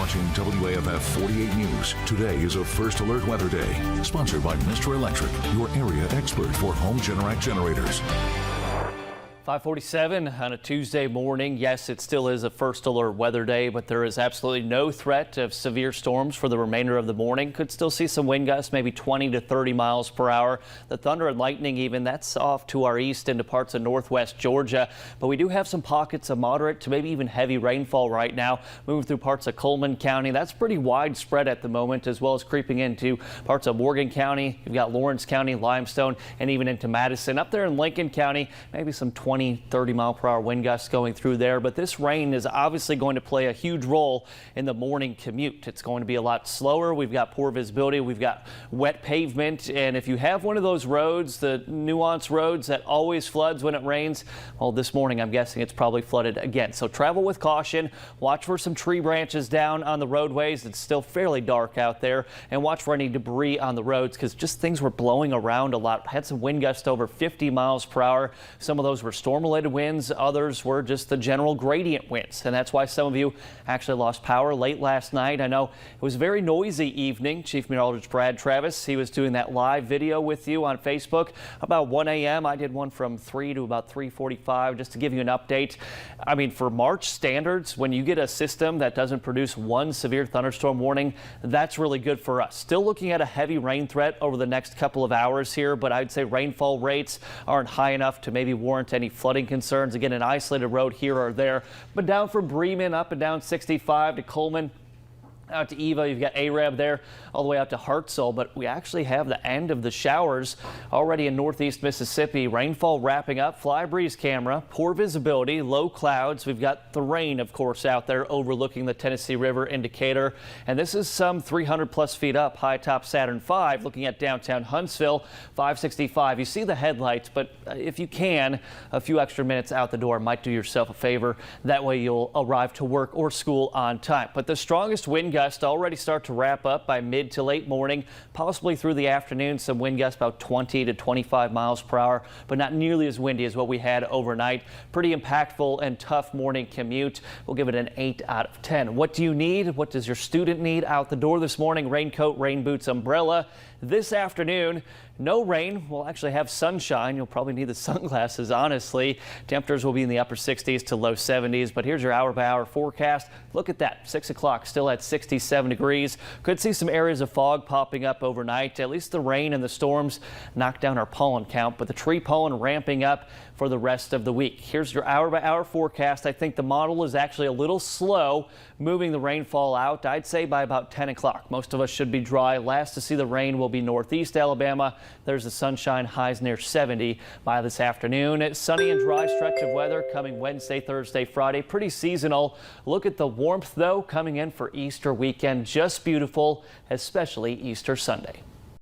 watching WAFF 48 News. Today is a First Alert Weather Day, sponsored by Mr. Electric, your area expert for home Generac generators. 5:47 on a Tuesday morning. Yes, it still is a First Alert Weather Day, but there is absolutely no threat of severe storms for the remainder of the morning. Could still see some wind gusts, maybe 20 to 30 miles per hour. The thunder and lightning even, that's off to our east into parts of northwest Georgia. But we do have some pockets of moderate to maybe even heavy rainfall right now, moving through parts of Coleman County. That's pretty widespread at the moment, as well as creeping into parts of Morgan County. You've got Lawrence County, Limestone, and even into Madison. Up there in Lincoln County, maybe some 20-30 mile per hour wind gusts going through there. But this rain is obviously going to play a huge role in the morning commute. It's going to be a lot slower. We've got poor visibility. We've got wet pavement. And if you have one of those roads, the nuanced roads that always floods when it rains, well, this morning I'm guessing it's probably flooded again. So travel with caution. Watch for some tree branches down on the roadways. It's still fairly dark out there. And watch for any debris on the roads, because just things were blowing around a lot. Had some wind gusts over 50 miles per hour. Some of those were storm-related winds, others were just the general gradient winds, and that's why some of you actually lost power late last night. I know it was a very noisy evening. Chief Meteorologist Brad Travis, he was doing that live video with you on Facebook about 1 a.m. I did one from 3 to about 3:45 just to give you an update. I mean, for March standards, when you get a system that doesn't produce one severe thunderstorm warning, that's really good for us. Still looking at a heavy rain threat over the next couple of hours here, but I'd say rainfall rates aren't high enough to maybe warrant any flooding concerns. Again, an isolated road here or there, but down from Bremen up and down 65 to Coleman, out to Eva, you've got Arab there, all the way out to Hartselle. But we actually have the end of the showers already in northeast Mississippi. Rainfall wrapping up. Fly breeze camera, poor visibility, low clouds. We've got the rain, of course, out there overlooking the Tennessee River indicator. And this is some 300 plus feet up, high top Saturn V, looking at downtown Huntsville, 565. You see the headlights, but if you can, a few extra minutes out the door might do yourself a favor. That way you'll arrive to work or school on time. But the strongest wind gusts already start to wrap up by mid to late morning, possibly through the afternoon. Some wind gusts about 20 to 25 miles per hour, but not nearly as windy as what we had overnight. Pretty impactful and tough morning commute. We'll give it an 8 out of 10. What do you need? What does your student need out the door this morning? Raincoat, rain boots, umbrella. This afternoon, no rain. We'll actually have sunshine. You'll probably need the sunglasses, honestly. Temperatures will be in the upper 60s to low 70s. But here's your hour-by-hour forecast. Look at that. 6 o'clock, still at 67 degrees. Could see some areas of fog popping up overnight. At least the rain and the storms knock down our pollen count, but the tree pollen ramping up for the rest of the week. Here's your hour-by-hour forecast. I think the model is actually a little slow moving the rainfall out. I'd say by about 10 o'clock. Most of us should be dry. Last to see the rain will be northeast Alabama. There's the sunshine, highs near 70 by this afternoon. It's sunny and dry stretch of weather coming Wednesday, Thursday, Friday. Pretty seasonal. Look at the warmth, though, coming in for Easter weekend. Just beautiful, especially Easter Sunday.